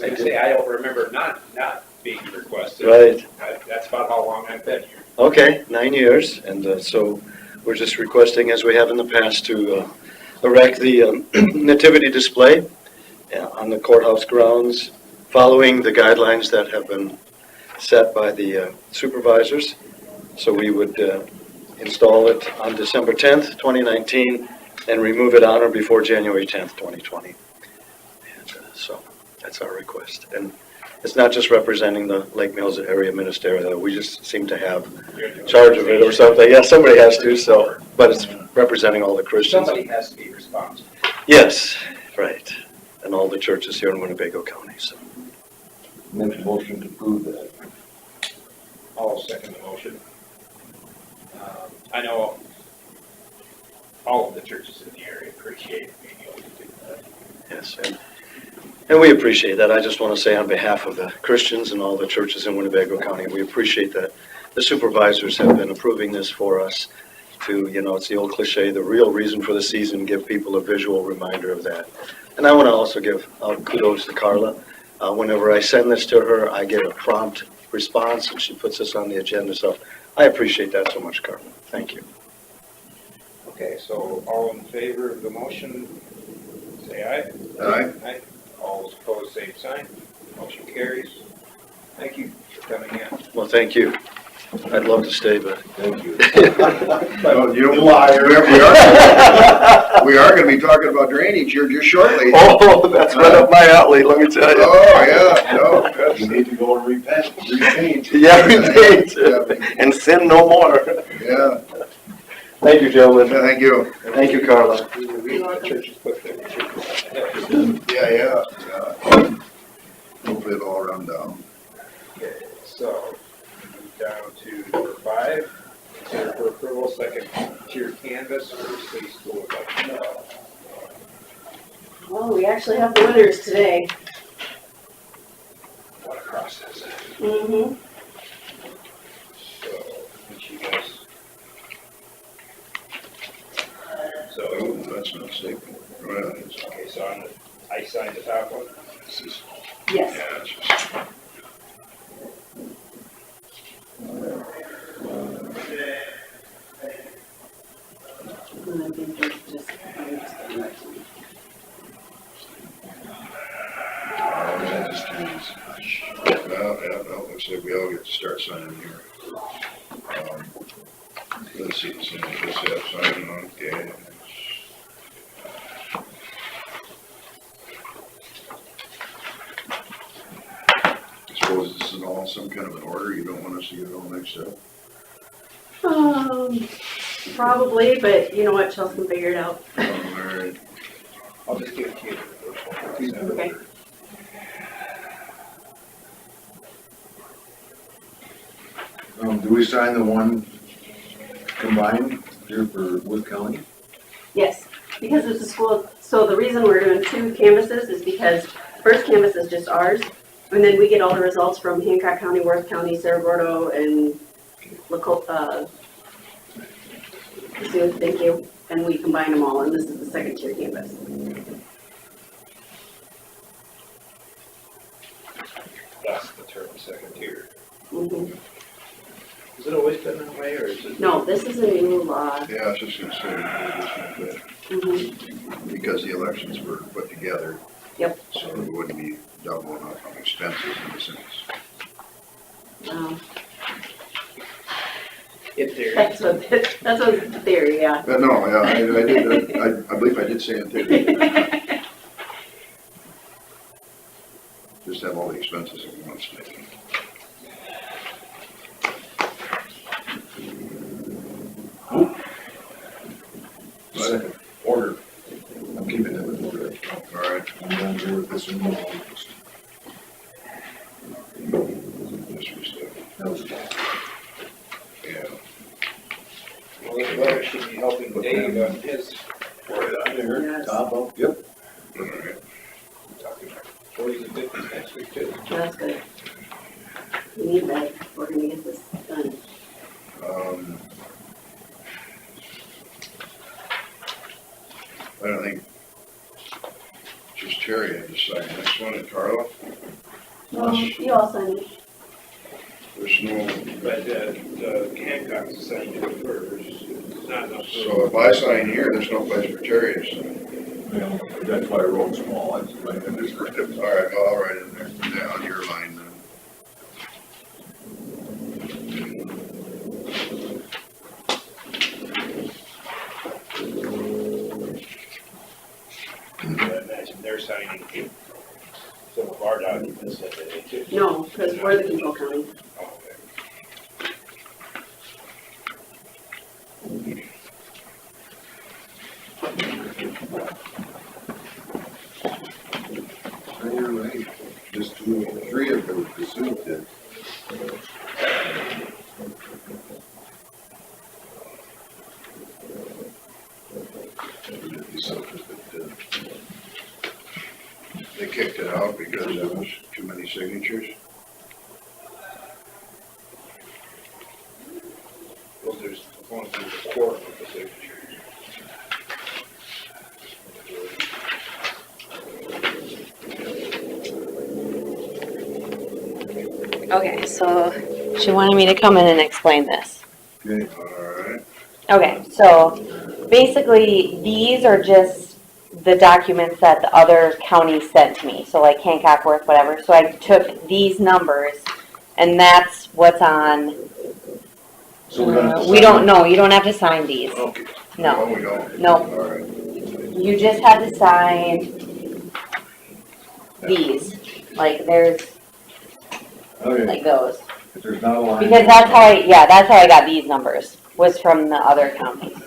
I say I don't remember not being requested. Right. That's about how long I've been here. Okay, 9 years, and so we're just requesting, as we have in the past, to erect the nativity display on the courthouse grounds, following the guidelines that have been set by the supervisors. So we would install it on December 10th, 2019, and remove it on or before January 10th, 2020. And so that's our request. And it's not just representing the Lake Mills area ministerial, we just seem to have charge of it or something. Yeah, somebody has to, so, but it's representing all the Christians. Somebody has to be responsible. Yes, right. And all the churches here in Winnebago County, so. Make a motion to approve that. I'll second the motion. I know all of the churches in the area appreciate being able to do that. Yes, and we appreciate that. I just want to say on behalf of the Christians and all the churches in Winnebago County, we appreciate that the supervisors have been approving this for us to, it's the old cliche, the real reason for the season, give people a visual reminder of that. And I want to also give kudos to Carla. Whenever I send this to her, I get a prompt response and she puts this on the agenda. So I appreciate that so much, Carla. Thank you. Okay, so all in favor of the motion, say aye. Aye. Aye. All those opposed, same sign. Motion carries. Thank you for coming in. Well, thank you. I'd love to stay, but. Thank you. Well, you Liar. We are going to be talking about drainage here just shortly. Oh, that's right up my alley, let me tell you. Oh, yeah, no. You need to go and repent, repaint. Yeah, repent and sin no more. Yeah, Thank you, gentlemen. thank you. Thank you, Carla. Churches put their Yeah. Hopefully it'll all run down. Okay, so move down to number 5. Consider for approval, second tier canvas for state school election. Well, we actually have the winners today. What a process. Mm-hmm. So, which you guys. So, Oh, that's not safe. Right. okay, so I signed the top one. This is, Yes. yeah, it's just. And I think there's just. That just turns. Well, looks like we all get to start signing here. Let's see, let's have signing on, okay. I suppose this is all some kind of an order, you don't want us to get it all mixed up? Probably, but you know what, Chelsea can figure it out. All right. I'll just give it to you. Okay. Do we sign the one combined here for Wood County? Yes, because it's a school, so the reason we're doing 2 canvases is because first canvas is just ours, and then we get all the results from Hancock County, Worth County, Cerro Gordo, and thank you, and we combine them all, and this is the second tier canvas. That's the term, second tier. Mm-hmm. Has it always been that way, or is it? No, this is a new law. Yeah, I was just gonna say, Mm-hmm. because the elections were put together. Yep. So it wouldn't be doubling up on expenses in a sense. In theory. That's what the theory, yeah. But no, yeah, I did, I believe I did say it there. Just have all the expenses at once, maybe. Second. Order. I'm keeping it with order. All right. I'm down here with this one. This was the, That was yeah. Well, this letter should be helping Dave on his. Yes. top up. Yep. All right. Talking 40s and 50s next week too. That's good. We need that, we're gonna get this done. I don't think just Terry had to sign this one, and Carla. You all signed it. There's no, But the Hancock signed it first, it's not enough. so if I sign here, there's no place for Terry to sign. Yeah, that's why I wrote small, I just like understood. All right, well, I'll write it in there, yeah, on your line then. I imagine they're signing some of our documents that they took. No, because we're the control county. Okay. Oh, you're right, just two, three of them pursued it. They kicked it out because there was too many signatures. Well, there's, as long as there's a quorum of the signatures. Okay, so she wanted me to come in and explain this. Okay, All right, Okay, so basically, these are just the documents that the other counties sent me, so like Hancock, Worth, whatever. So I took these numbers, and that's what's on, so we're gonna. we don't know, you don't have to sign these. Okay. No, no, we don't. No. All right, you just have to sign these, like there's, Okay, like those. if there's not a line. Because that's how that's how I got these numbers, was from the other counties.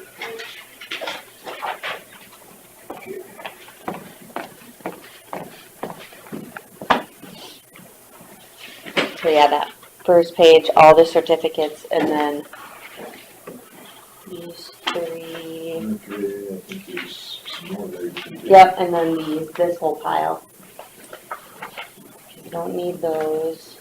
So yeah, that first page, all the certificates, and then these three, Okay, I think there's some more there you can do. yep, and then these, this whole pile. You don't need those.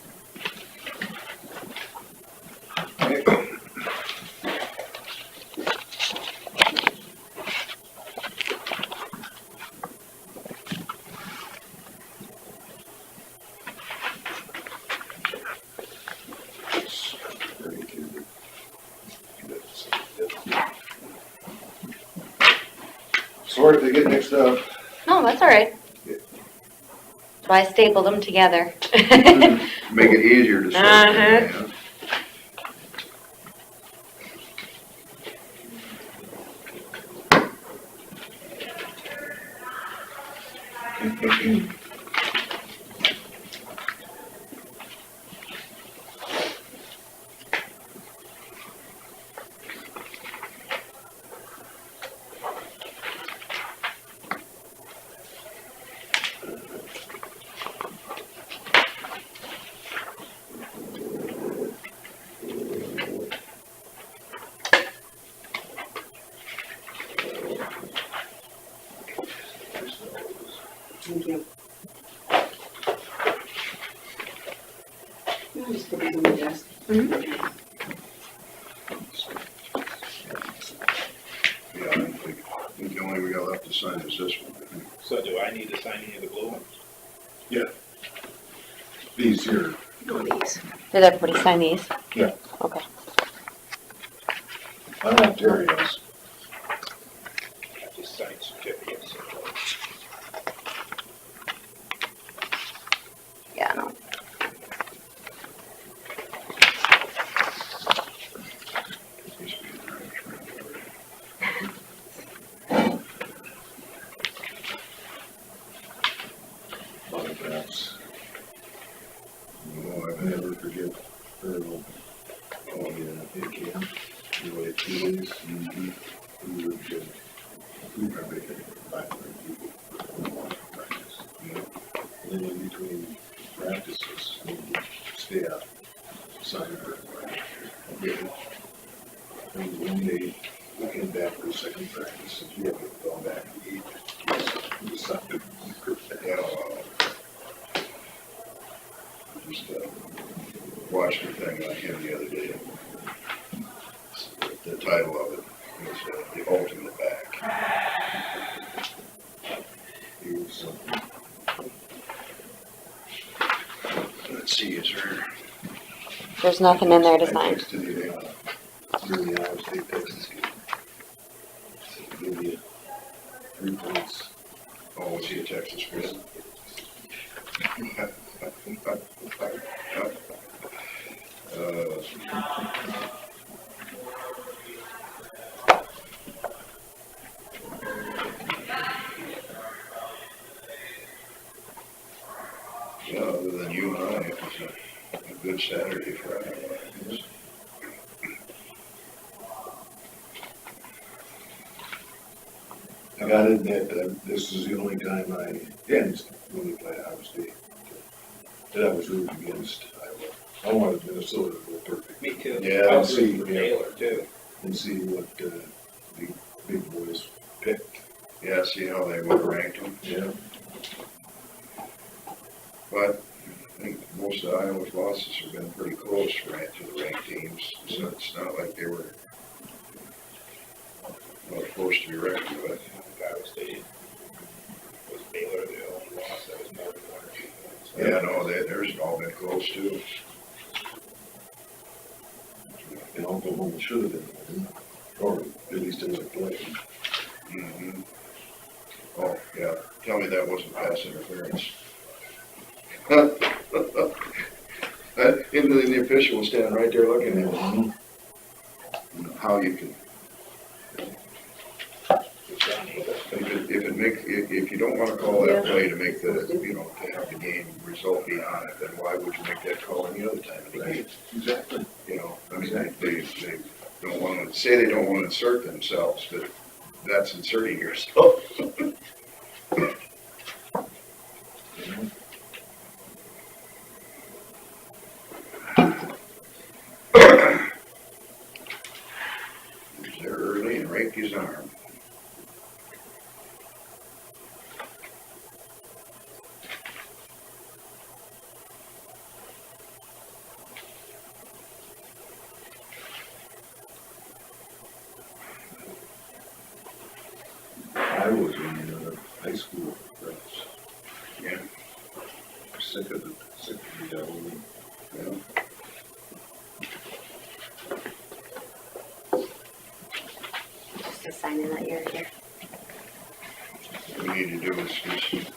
Sorry if they get mixed up. No, that's all right. So I stapled them together. make it easier to sort. Uh-huh. Thank you. I'll just put these on the desk. Yeah, I think the only we got left to sign is this one, I think. So do I need to sign any of the blue ones? These here. All these. Did everybody sign these? Yeah. Okay. I don't have Terry else. I just signed certificates. Yeah, no. Autographs. Oh, I I've never forget Earl. Oh, yeah, it can. You wait 2 days. We would get, we probably get 500 people for practice. And then in between practices, we would stay out, sign for it. And one day, we came back for the second practice, and we had gone back to eat. We decided, just, watched the thing on him the other day. The title of it was The Ultimate Back. he was, let's see, is there? There's nothing in there to I sign. texted you, during the Iowa State Texas game. So give you 3 points. Oh, was he a Texas Chris? Yeah, other than you and I, it was a good Saturday for us. I gotta admit that this is the only time and when we played Iowa State, that I was rooting against Iowa. I wanted Minnesota to go perfect Me too. Yeah, I was see, rooting for yeah. Baylor too. and see what the big boys picked. Yeah, see how they would have ranked them. Yeah. But I think most of Iowa's losses have been pretty close to the ranked teams, so it's not like they were forced to be reckoned with. Iowa State was Baylor the only loss that was more than 1 or 2 points. Yeah, no, theirs have all been close too. And Oklahoma should have been, or at least in their play. Mm-hmm. Oh, yeah, tell me that wasn't pass interference. And the official was standing right there looking at him. How you can, if you don't wanna call that play to make the, to have the game result be on it, then why would you make that call any other time of the game? Exactly. I mean, they don't wanna, say they don't wanna insert themselves, but that's inserting yourself. He was there early and raked his arm. I was in high school, friends. Yeah. Sick of the devil. Yeah. Just to sign in that you're here. What we need to do is just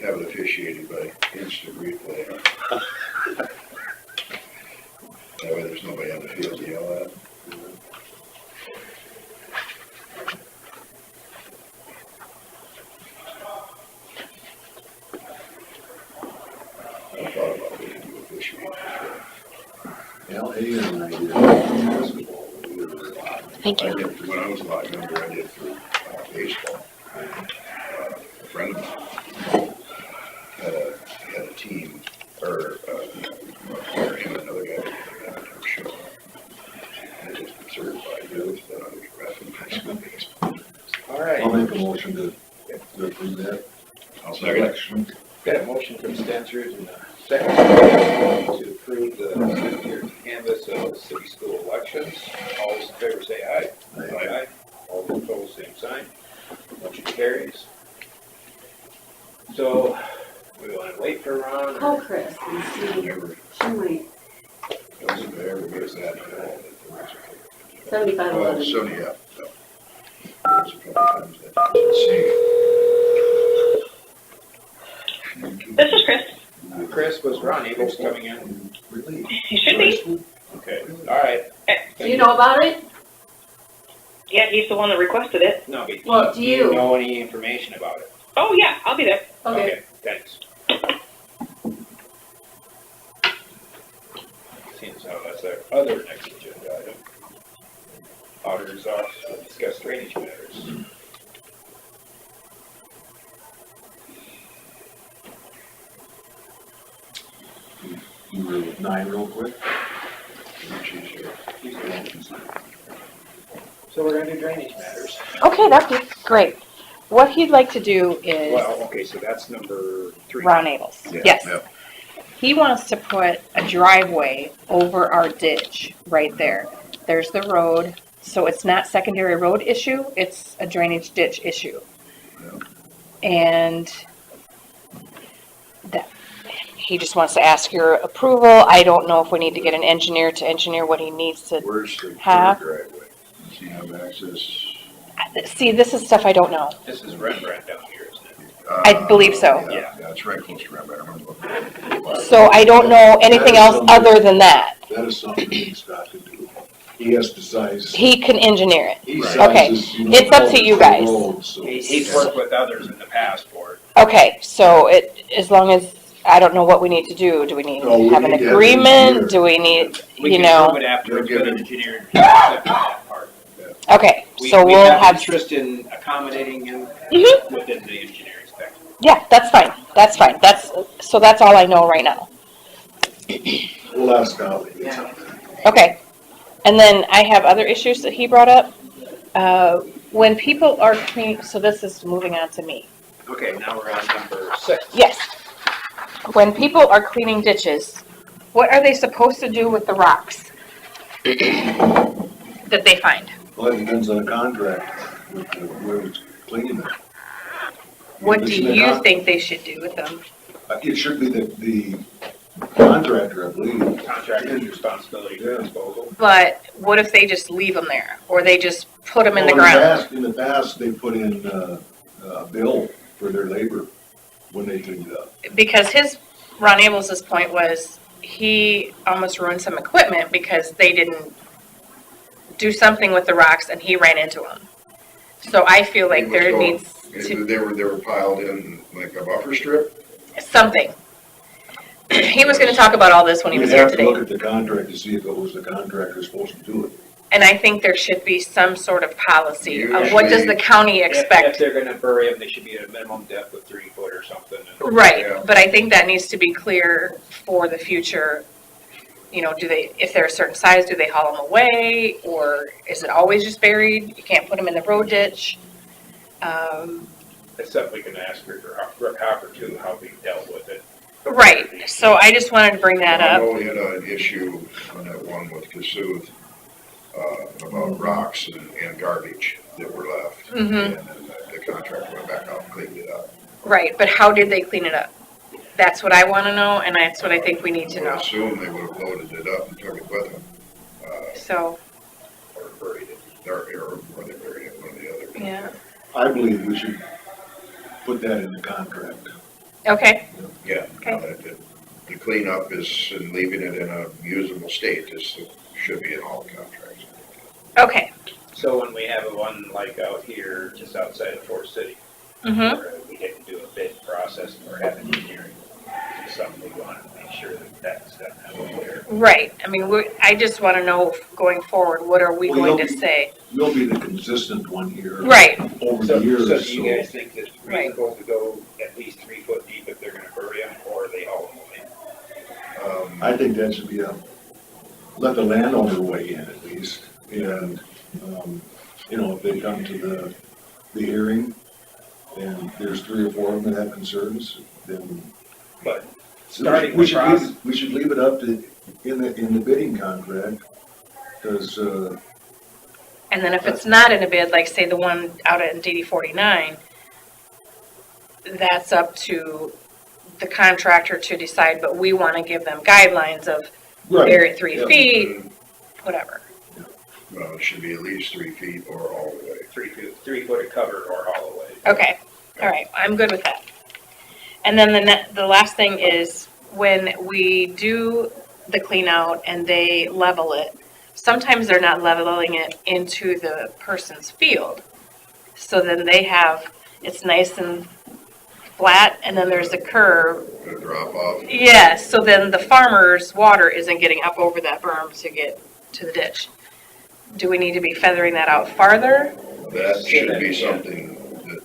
have it officiated by instant replay. That way there's nobody on the field to yell at. I thought about we could do officiating. Al A and I did basketball when we were Thank I you. did, when I was a lot younger, I did for baseball. A friend of mine had a team, or him and another guy, I'm sure. And they just been certified youth, then I was reffing high school baseball. All right. I'll make a motion to approve that. I'll second it. Selection. Got a motion from Stenchers and a second to approve the 6-year canvas of the city school elections. All those in favor say aye. Aye. All those opposed, same sign. Motion carries. So, we want to wait for Ron? Call Chris and see, Never, she might, doesn't ever miss that. 7511. 70, yeah. So, there's a couple times that, let's see. This is Chris. Chris, was Ron Abels coming in? Really? He should be. Okay, all right. Do you know about it? Yeah, he's the one that requested it. No, but Well, do you? know any information about it? Oh, yeah, I'll be there. Okay. Thanks. Seems how that's our other next agenda item. Auditor's office will discuss drainage matters. You were with 9 real quick. She's here. So we're gonna do drainage matters. Okay, that'd be great. What he'd like to do is Well, okay, so that's number 3. Ron Abels. Yeah, Yes. yeah. He wants to put a driveway over our ditch right there. There's the road, so it's not secondary road issue, it's a drainage ditch issue. Yeah. And he just wants to ask your approval. I don't know if we need to get an engineer to engineer what he needs to. Where's the Have- driveway? Does he have access? See, this is stuff I don't know. This is Rembrandt down here, isn't it? I believe so. Yeah, it's right close to Rembrandt. I remember looking at it. So I don't know anything else other than that. That is something he's got to do. He has to size. He can engineer it. He Okay. sizes, you know, It's up to you the guys. road, so- He's worked with others in the past for it. Okay, so as long as, I don't know what we need to do. Do we need No, we to have an need to have an agreement? engineer. Do we need, We you can know? prove it after it's been engineered. Except for that part. Okay, We so we'll have have, interest in accommodating him Mhm. within the engineering spectrum. yeah, that's fine. That's fine. So that's all I know right now. We'll ask Holly. Okay. And then I have other issues that he brought up. When people are cleaning, so this is moving on to me. Okay, now we're on number 6. Yes. When people are cleaning ditches, what are they supposed to do with the rocks that they find? Well, it depends on the contract, with whoever's cleaning it. What If do it's in the you con- think they should do with them? It should be the contractor, I believe. Contractor's responsibility for Yeah. disposal. But what if they just leave them there, or they just put them in the Well, ground? In the past, they put in a bill for their labor when they cleaned it up. Because Ron Abels's point was, he almost ruined some equipment because they didn't do something with the rocks and he ran into them. So I feel like there needs to, They were piled in like a buffer strip? something. He was gonna talk about all this when he was We'd here have to look today. at the contract to see if it was the contractor supposed to do it. And I think there should be some sort of policy of what does the county If expect. they're gonna bury them, they should be at a minimum depth of 3 foot or something. And- Right, Yeah. but I think that needs to be clear for the future. You know, if they're a certain size, do they haul them away? Or is it always just buried? You can't put them in the road ditch? It's something we can ask Rick Hopper too, how he dealt with it. Right, so I just wanted to bring that I up. know we had an issue on that one with Cassuth, about rocks and garbage that were left. Mhm. And then the contractor went back out and cleaned it up. Right, but how did they clean it up? That's what I want to know, and that's what I think we need to I know. assume they would have loaded it up and took it with them. So, Or buried it. Or they buried it, one or the other. yeah, I believe we should put that in the contract. okay, Yeah. Okay. The cleanup is, and leaving it in a usable state should be in all contracts. okay. So when we have one like out here, just outside of Forest City, Mm-hmm, where we didn't do a bid process or have engineering, it's something we want to make sure that that's done out there. right. I mean, I just want to know going forward, what are we Well, going to you'll be- say? You'll be the consistent one here. Right, Over So the years, do you so guys think that it's reasonable to go at least 3 foot deep if they're gonna bury them, or are they haul them away? I think that should be let the landowner weigh in at least. And, you know, if they come to the hearing and there's 3 or 4 of them that have concerns, then. But starting We the should process, we should leave it up to, in the bidding contract, because, and then if it's not in a bid, like say the one out at DD 49, that's up to the contractor to decide, but we want to give them guidelines of bury it 3 yeah. feet, whatever. Well, it should be at least 3 feet or all the way. 3 foot of cover or haul away. Okay, all right, I'm good with that. And then the last thing is, when we do the clean out and they level it, sometimes they're not leveling it into the person's field. So then it's nice and flat, and then there's a curve. A drop off. Yeah, so then the farmer's water isn't getting up over that berm to get to the ditch. Do we need to be feathering that out farther? That should be something that,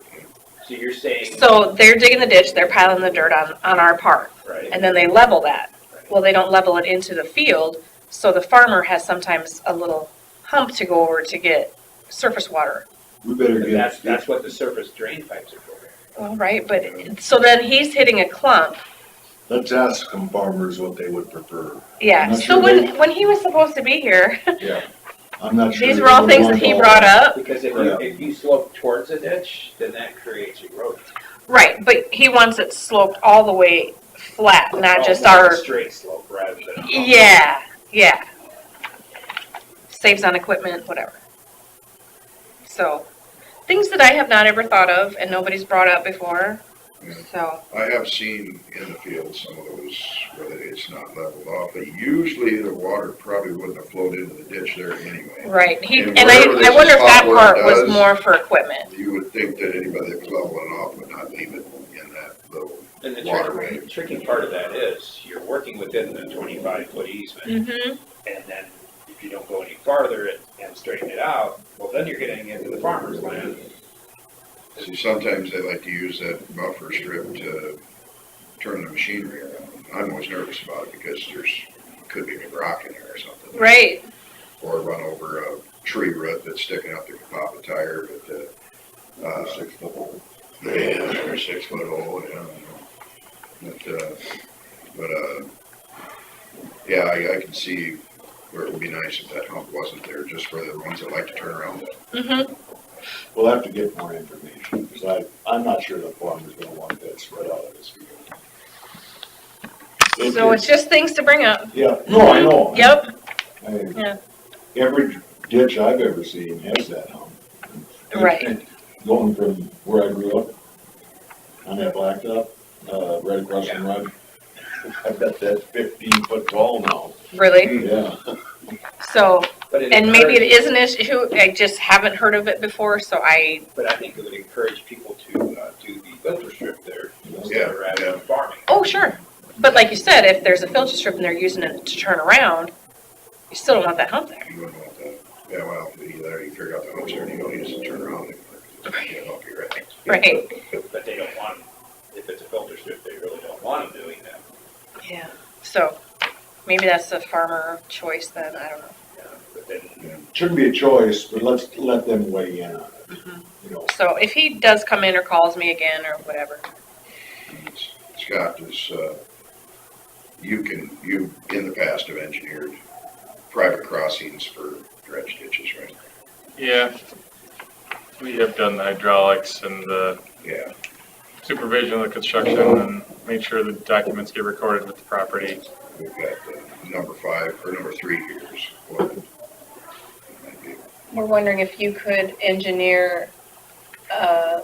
So you're saying, So they're digging the ditch, they're piling the dirt on our part, right? and then they level that. Well, they don't level it into the field, so the farmer has sometimes a little hump to go over to get surface water. we better But get. that's what the surface drain pipes are for. Well, right, but, so then he's hitting a clump. Let's ask some farmers what they would prefer. Yeah, I'm not so sure when he was supposed to be here, Yeah. I'm not sure. these they were all would things want that he all brought up. Because Yeah. if you slope towards a ditch, then that creates erosion. Right, but he wants it sloped all the way flat, not just More of a our, straight slope rather than. a hump. yeah. Saves on equipment, whatever. So, things that I have not ever thought of and nobody's brought up before, so. I have seen in the field some of those where it's not leveled off, but usually the water probably wouldn't have flowed into the ditch there anyway. Right, And and wherever there's I a wonder if spot that where it part was does- more for equipment. You would think that anybody that was leveling off would not leave it in that little And the waterway. tricky part of that is, you're working within the 25-foot easement, Mm-hmm. and then if you don't go any farther and straighten it out, well, then you're getting into the farmer's land. See, sometimes they like to use that buffer strip to turn the machinery around. I'm always nervous about it because could be a rock in there or something. Right, Or run over a tree root that's sticking up that could pop a tire, but, 6 foot hole. yeah, or 6 foot hole, yeah. Yeah, I can see where it would be nice if that hump wasn't there, just for the ones that like to turn around. mm-hmm. We'll have to get more information, because I'm not sure the farmer's gonna want that spread out of his field. So it's just things to bring up. Yeah, no, I know. Yep, I- Yeah. Every ditch I've ever seen has that hump. Right. And going from where I grew up, on that blacktop, right across from Roger, I bet that's 15 foot tall now. really. Yeah. So, But it and maybe it encourages- is an issue, I just haven't heard of it before, so But I think it would encourage people to do the filter strip there Yeah, instead of rather than farming. oh, sure. But like you said, if there's a filter strip and they're using it to turn around, you still don't want that hump there. You wouldn't want that. Yeah, well, either you figure out the humps there and you don't use it to turn around anymore. You can't help you, right? Right, But they don't want, if it's a filter strip, they really don't want them doing that. yeah. So, maybe that's a farmer choice then, I don't know. But then, Shouldn't be a choice, but let's let them weigh in on it, Mhm. you know. So if he does come in or calls me again or whatever, Scott, you in the past have engineered private crossings for dredge ditches, right? Yeah, we have done the hydraulics and the Yeah. supervision of the construction and made sure the documents get recorded with the property. We've got number 5 or number 3 here is what it might be. we're wondering if you could engineer,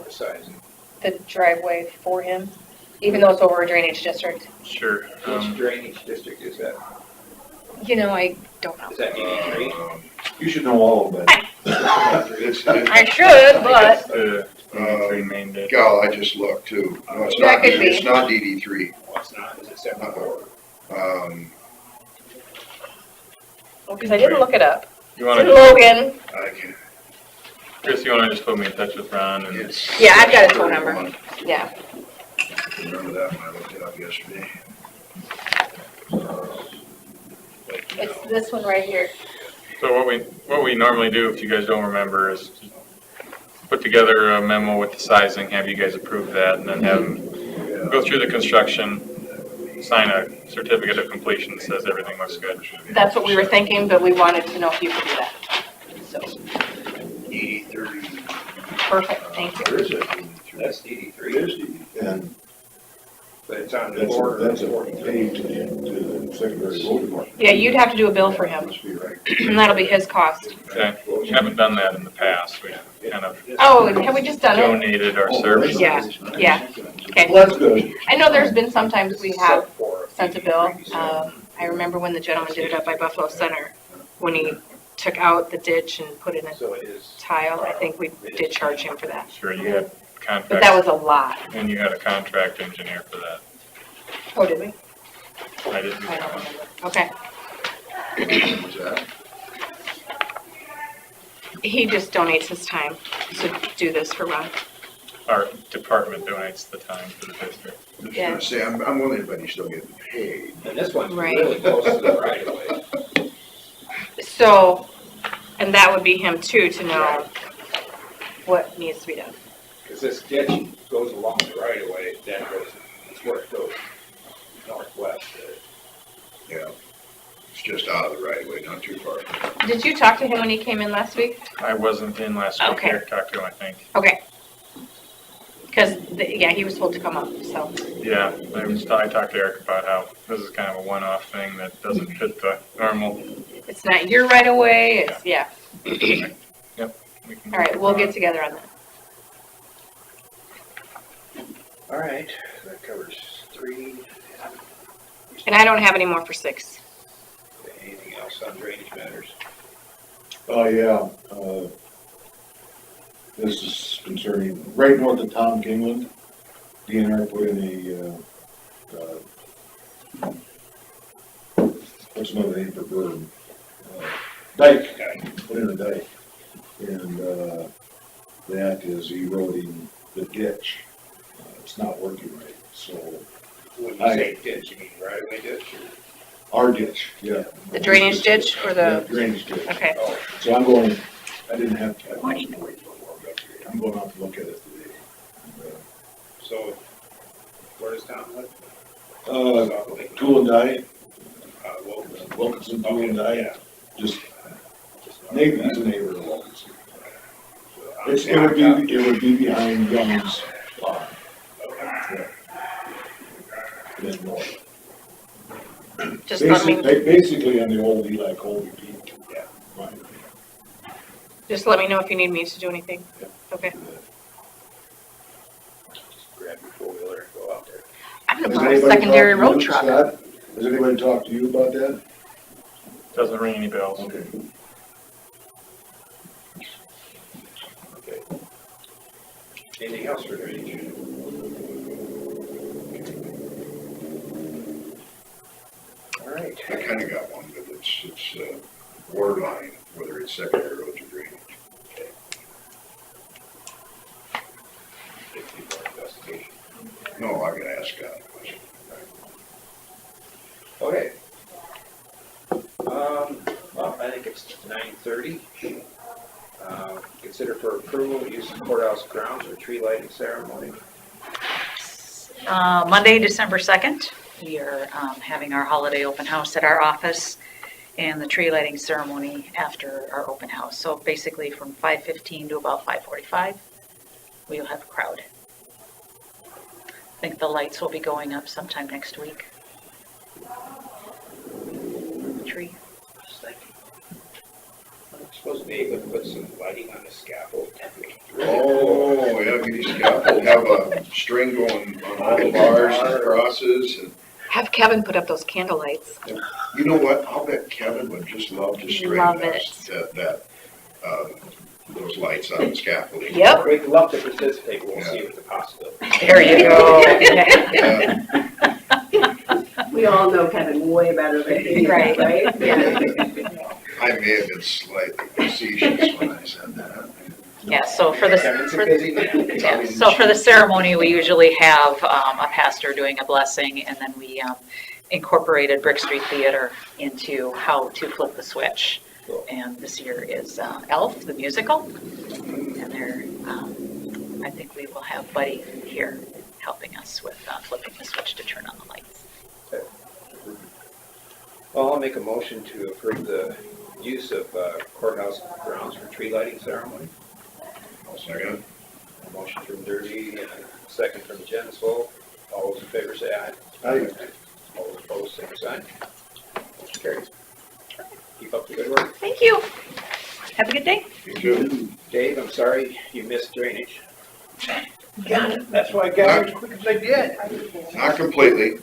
besides, the driveway for him, even though it's over a drainage district. Sure. which drainage district is that? You know, I don't know. Is that DD3? You should know all of that. I should, but, The three main ditch. Gal, I just looked too. No, it's That not, could be. it's not DD3. Well, it's not, is it 74? because I didn't look it up. You It's wanna, in Logan, I can, Chris, you wanna just put me in touch with Ron and it's. Yeah, I've got his phone number. yeah. I can remember that when I looked it up yesterday. It's this one right here. so what we normally do, if you guys don't remember, is put together a memo with the sizing, have you guys approve that, and then have them go through the construction, sign a certificate of completion that says everything looks good. That's what we were thinking, but we wanted to know if you could do that. So, DD30. perfect, thank you. There is a That's DD3, And but it's on the that's border a of 43. pay to the secondary road department. Yeah, you'd have to do a bill for him, Must be right. and that'll be his cost. Okay, we haven't done that in the past, we kind of Oh, have we just done it? donated our services. Yeah, yeah. Okay. Well, that's good. I know there's been sometimes we have Except for sent a bill. I remember when the gentleman did it up by Buffalo Center, when he took out the ditch and put in a So it is. tile, I think we did charge him for that. Sure, you had But that was contracts, a lot. and you had a contract engineer for that. Oh, did we? I didn't. I don't remember. Okay. What's that? He just donates his time to do this for Ron. Our department donates the time for the district. I'm just Yeah. gonna say, I'm willing, but he's still getting paid. And this one's Right. really close to the right of way. So, and that would be him too, to know what needs to be done. Because this ditch goes along the right of way, then goes, it's where it goes northwest. Yeah. It's just out of the right of way, not too far. Did you talk to him when he came in last week? I wasn't in last week, Okay. Eric talked to him, I think. Okay. Because, yeah, he was told to come up, so. Yeah, I talked to Eric about how this is kind of a one-off thing that doesn't fit the normal. It's not your right of way, it's, yeah. Yep. we can All right, move we'll on. get together on that. All right, that covers 3. And I don't have any more for 6. Anything else on drainage matters? Oh, yeah, this is concerning, right north of Tom Kingland, DNR put in what's another name for berm? Dike, put in a dike, and, that is eroding the ditch. It's not working right, so When you say ditch, you mean right away ditch our ditch, yeah. The drainage ditch or Yeah, the, drainage ditch. okay. or? So I'm going, I didn't have to, I didn't wait for warm up today. I'm going out to look at it today. So, where does town live? Uh, Tool and Die, Wilkinson. Wilkinson, Tool and Die, Yeah. just neighbor, he's a neighbor of Wilkinson. It would be behind Young's lot. Yeah. Then north. Just let me, Basically on the old Eli Colby Peak. Yeah. Right. just let me know if you need me to do anything. Okay. Just grab your 4-wheeler and go out there. I'm gonna Has borrow a anybody secondary talked to road you, truck. Scott? Has anybody talked to you about that? Doesn't ring any bells. Okay. Okay. Anything else for drainage? All right. I kinda got one, but it's borderline, whether it's secondary roads or drainage. Take the more investigation. No, I'm gonna ask Scott a question. Okay. Well, I think it's 9:30. Consider for approval, use of courthouse grounds for tree lighting ceremony. Monday, December 2nd, we are having our holiday open house at our office and the tree lighting ceremony after our open house. So basically from 5:15 to about 5:45, we'll have a crowd. I think the lights will be going up sometime next week. Tree. Just thinking. I'm supposed to be able to put some lighting on the scaffold. Oh, yeah, get your scaffold, have a string going on all the bars and crosses, and Have Kevin put up those candle lights. you know what, I'll bet Kevin would just love to string Love those lights on the scaffolding. Yep. We'd love to participate, we'll see what's the possibility. There you go. Yeah, We all know Kevin way better than he, Right. right? Yeah. I may have been slightly facetious when I said that. Yeah, so for the, Kevin's a busy man. yeah, so for the ceremony, we usually have a pastor doing a blessing, and then we incorporated Brick Street Theater into how to flip the switch. And this year is Elf, the musical, and they're, I think we will have Buddy here helping us with flipping the switch to turn on the lights. Well, I'll make a motion to approve the use of courthouse grounds for tree lighting ceremony. I'll second it. A motion from Derby and a second from Jensvold. All those in favor say aye. Aye. All those opposed, same sign. Motion carries. Keep up the good work. Thank you. Have a good day. You too. Dave, I'm sorry you missed drainage. Got it. That's why I got here as quick as I did. Not completely.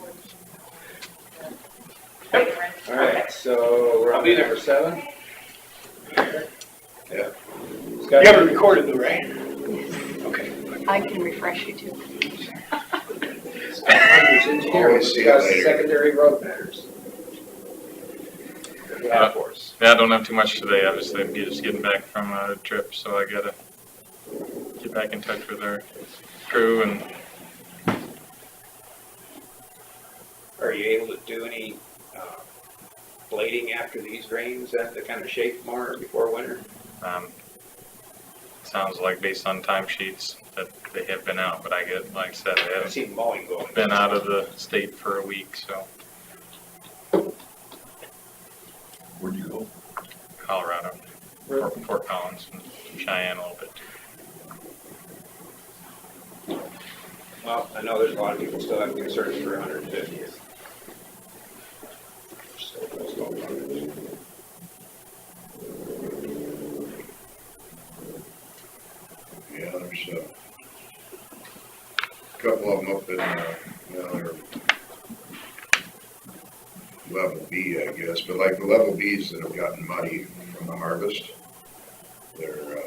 All right, so we're on to number 7. Yeah. Scott, you have it recorded though, right? Okay. I can refresh you too. Scott Rogers, engineer, Always see you discuss later. secondary road matters. What do you have for us? Yeah, I don't have too much today. Obviously, I'm just getting back from a trip, so I gotta get back in touch with our crew and Are you able to do any blading after these rains to kind of shape more before winter? sounds like based on timesheets that they have been out, but I get, like I said, I I haven't see mowing going. been out of the state for a week, so Where'd you go? Colorado, Fort Collins, and Cheyenne a little bit. Well, I know there's a lot of people still have concerns for 150th. Still postponed on it. Yeah, there's a couple of them up in, they're level B, I guess, but like the level Bs that have gotten muddy from the harvest, they're,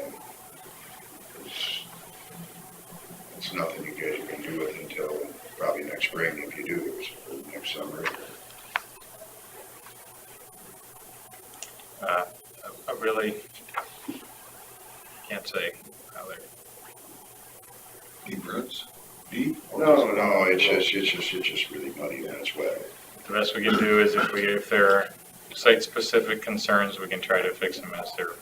it's nothing you guys are gonna do with until probably next spring, if you do, or next summer. I really can't say how they're. Deep ruts? Deep? No, it's just really muddy and it's wet. The best we can do is if there are site-specific concerns, we can try to fix them as they're.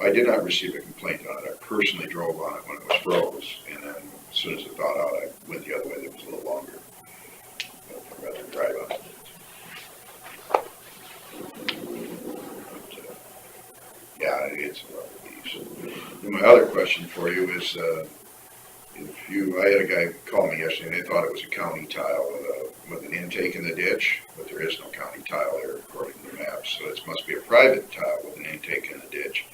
I did not receive a complaint on it. I personally drove on it when it was froze, and then as soon as it thawed out, I went the other way. It was a little longer. But I'd rather drive on it. But, yeah, it's a lot of beef. So, my other question for you is, I had a guy call me yesterday, and they thought it was a county tile with an intake in the ditch, but there is no county tile there according to the maps. So it must be a private tile with an intake in the ditch.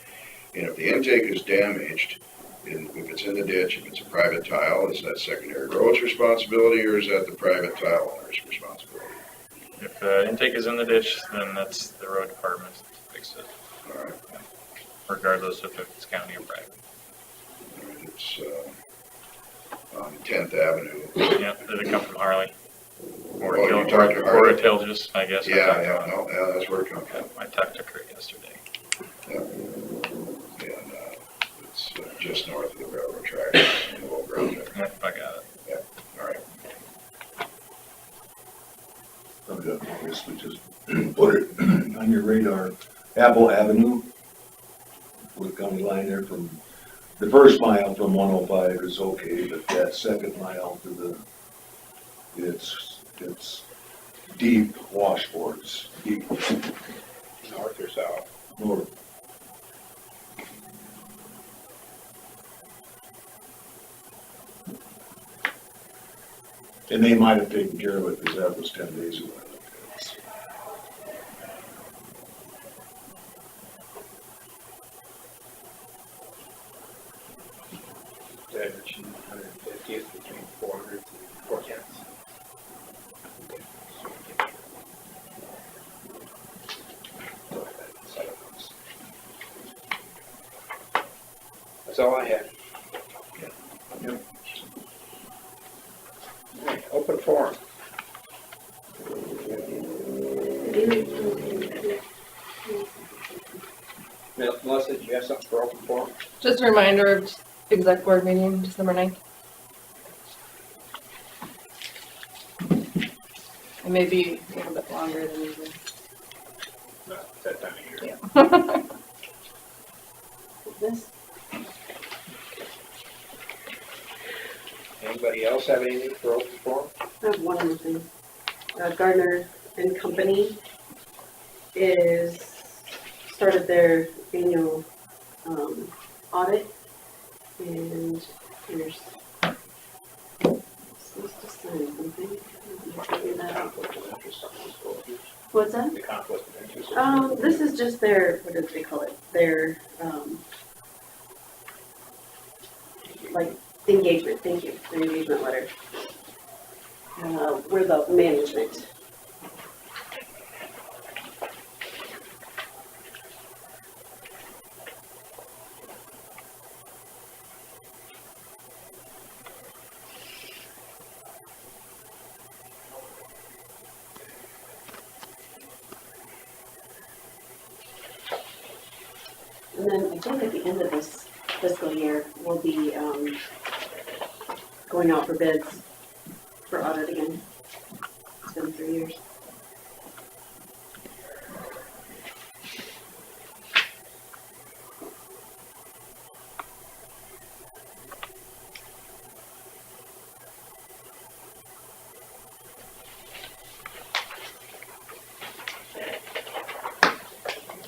And if the intake is damaged, if it's in the ditch, if it's a private tile, is that secondary road's responsibility, or is that the private tile owner's responsibility? If the intake is in the ditch, then that's the road department to fix it, All right. regardless if it's county or private. All right, it's on 10th Avenue. Yeah, did it come from Harley? Or Oh, you talked to Harley? Tilges, I guess. Yeah, that's where it comes from. I talked to Kurt yesterday. Yeah. And it's just north of the railroad track, in the low ground there. Yep, I got it. Yeah, all right. I guess we just put it on your radar. Apple Avenue, with county line there from, the first mile from 105 is okay, but that second mile to the, it's deep washboards, deep North or south? north. And they might have taken care of it because that was 10 days ago. Average 150th between 400 and 410. That's all I have. Yep. All right, open forum. Melissa, do you have something for open forum? Just a reminder of exec board meeting, December 9th. It may be a little bit longer than usual. Not that time of year. Yeah. This, Anybody else have anything for open forum? I have one more thing. Gardner and Company started their annual audit, and there's supposed to sign something. Figure that out. Conflict of interest, something was told you. What's that? The conflict of interest. This is just their, what do they call it? Their, like, engagement, thank you, their engagement letter. We're the management. And then I think at the end of this fiscal year, we'll be going out for bids for audit again. It's been 3 years.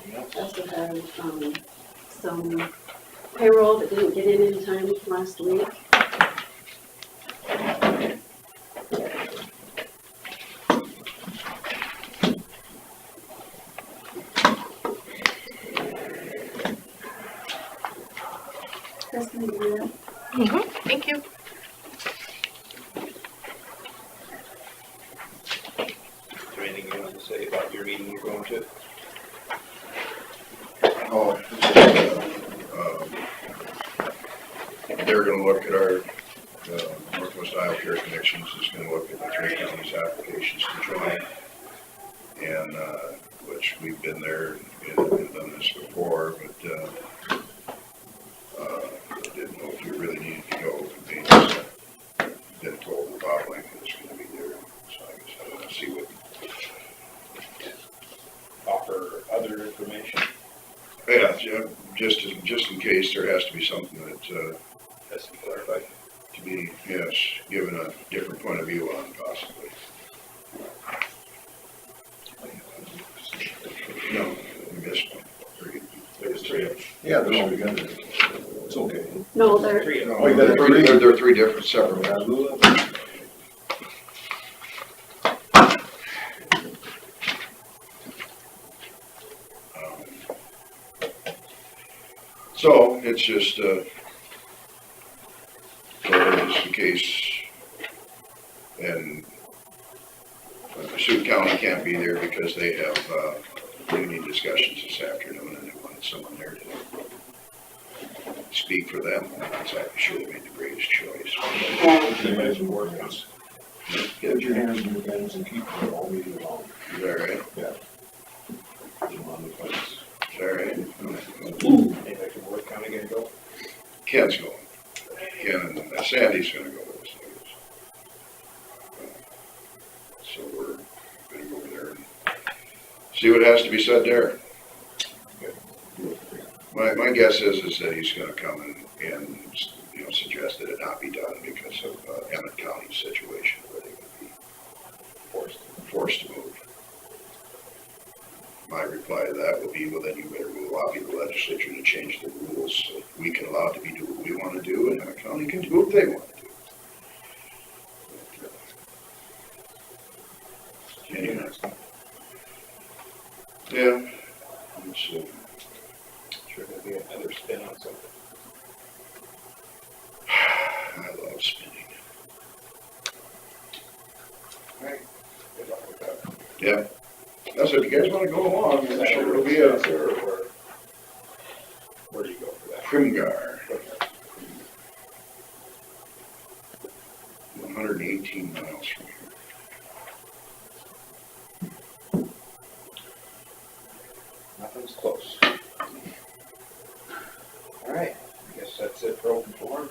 I also have some payroll that didn't get in time last week. Thank you. Is there anything you want to say about your meeting you're going to? Oh, they're gonna look at our, Northwest Iowa Care Connections is gonna look at the 3 counties' applications to join. And, which we've been there and done this before, but, didn't know if we really needed to go. They just been told the bottling is gonna be there, so I guess I wanna see what. Offer other information? Yeah, just in case there has to be something that, Has to be clarified. to be, yes, given a different point of view on possibly. No, we missed one. There's 3 of them. Yeah, they're all together. It's okay. No, they're, 3 of them. Oh, you got They're 3? they're 3 different separate ones. So it's just, so it's the case, and Sioux County can't be there because they have, union discussions this afternoon, and they wanted someone there to speak for them. I'm not exactly sure they made the greatest choice. Anybody's from work house. Get your hands in your pants and keep them all meeting long. Is that right? Put them on the place. Is that right? Anybody from Worth County gonna go? Ken's going. Ken and Sandy's gonna go with us, I guess. So we're gonna go over there and see what has to be said there. My guess is that he's gonna come and, you know, suggest that it not be done because of Emmett County's situation where they would be forced to move. My reply to that would be, well, then you better go lobby the legislature to change the rules so we can allow it to do what we want to do and Emmett County can do what they want to do. Anyway. Yeah. So, Sure there'll be another spin on something. I love spinning. Alright, good luck with that. Yeah. That's if you guys want to go along, I'm sure it'll be a Where do you go for that? Primgar. 118 miles from here. Nothing's close. Alright, I guess that's it for open forum.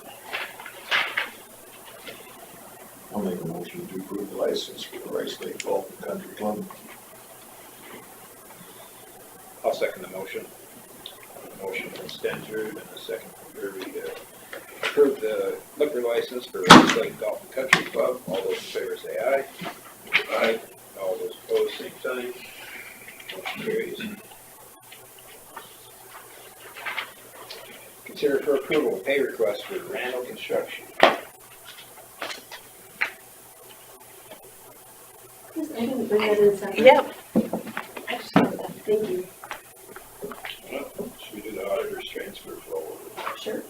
I'll make a motion to approve the license for the Rice Lake Golf and Country Club. I'll second the motion. Motion from Stenzer and a second from Derby to approve the liquor license for Rice Lake Golf and Country Club. All those in favor say aye. Aye. All those opposed, same sign. Motion carries. Consider for approval pay request for Randall Construction. I didn't bring that in separate. Yep. I just got that. Thank you. Well, should we do the auditor's transfer flow? Sure.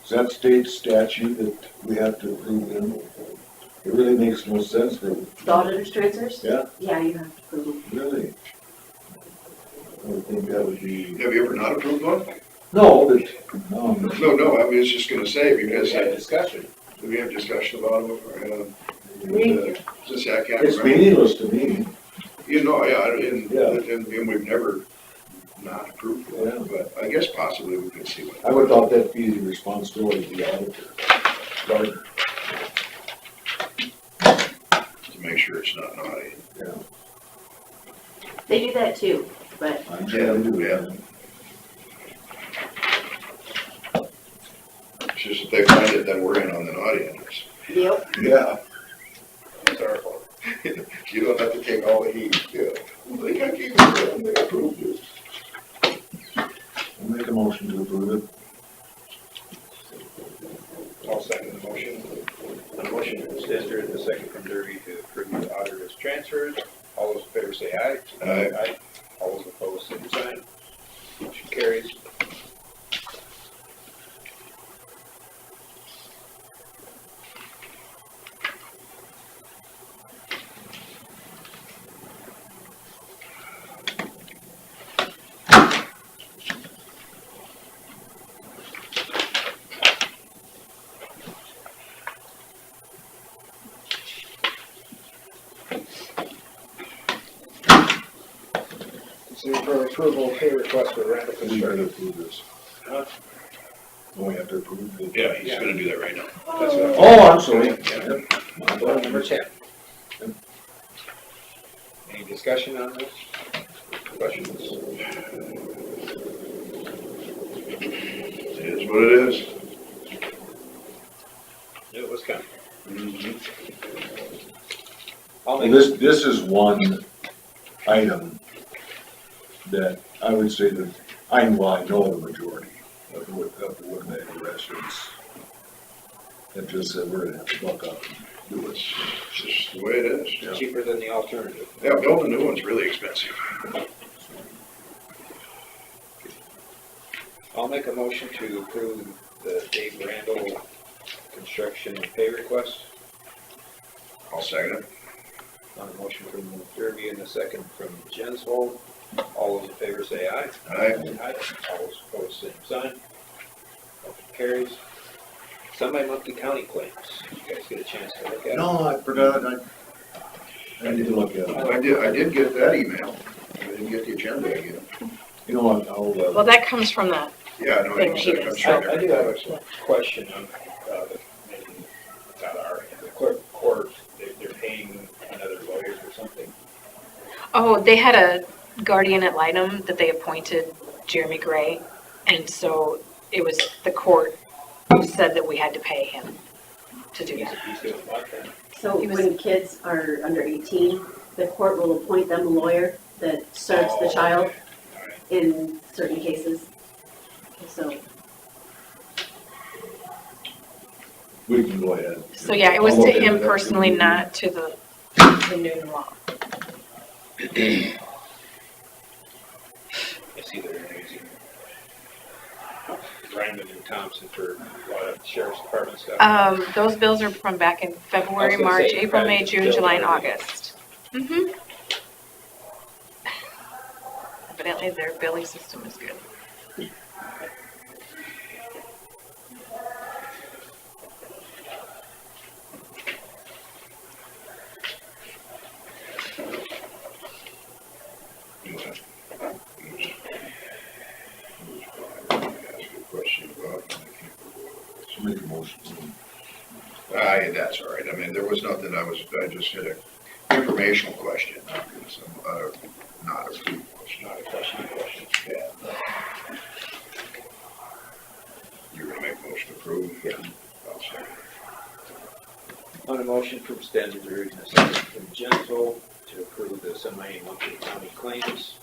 Is that state statute that we have to approve them? It really makes no sense for, The auditor's transfers? yeah, Yeah, you have to approve them. really. I would think that would be, Have you ever not approved one? no, but, No, I was just gonna say, because We had a discussion. we have discussion about them, since I can't it's remember. meaningless to me. You know, yeah, Yeah. and we've never not approved Yeah. one, but I guess possibly we could see what. I would thought that'd be the responsibility of the auditor. Garden, To make sure it's not naughty. yeah. They do that too, but I'm sure they do. Yeah. It's just if they find it, then we're in on the naughty end. yep. Yeah. That's our fault. You don't have to take all the heat, yeah. They gotta keep it, they approved it. I'll make a motion to approve it. I'll second the motion. The motion aye. All those opposed, same sign. Motion carries. Consider for approval, pay request for Randall We gotta Construction. approve this. Huh? Don't we have to approve it? Yeah, he's gonna do that right now. That's what Oh, I'm sorry. I'm going number 10. Any discussion on this? Questions? It is what it is. Knew it was coming. I'll Well, make, this is one item that I would say that I know the majority of the Winnebago residents have just said, we're gonna have to buck up and do it. It's just the way it is. Yeah. cheaper than the alternative. Yeah, building a new one's really expensive. I'll make a motion to approve the Dave Randall construction pay request. I'll second it. On a motion from Derby and a second from Jensvold. All those in favor say aye. Aye. Aye. All those opposed, same sign. Motion carries. Semi-monthly county claims. You guys get a chance to look at it? No, I forgot, I need to look at it. I did get that email. I didn't get the agenda again. You know what, I'll, Well, that comes from that. Yeah, I know, Thing you said, he I'm is. sure. I do have a question on, maybe it's out of our, the court, they're paying another lawyer for something. Oh, they had a guardian ad litem that they appointed, Jeremy Gray, and so it was the court who said that we had to pay him to do that. He's doing what then? So He was- when kids are under 18, the court will appoint them a lawyer that serves the child in certain cases. So, we can go ahead. So yeah, it was I'll to look at him it. personally, not to the Newton law. I see they're using Ryman and Thompson for a lot of sheriff's department stuff. Those bills are from back in February, I was gonna March, say, April, May, right, June, bill July, and already. August. Mm-hmm. Evidently, their billing system is good. Ask a question about. So make a motion. That's all right. I mean, there was nothing, I just had a informational question, not a food question. Not a question. Yeah. You're gonna make a motion to approve? Yeah. I'll second. On a motion from Stenzel and a second from Jensvold to approve the semi-monthly county claims.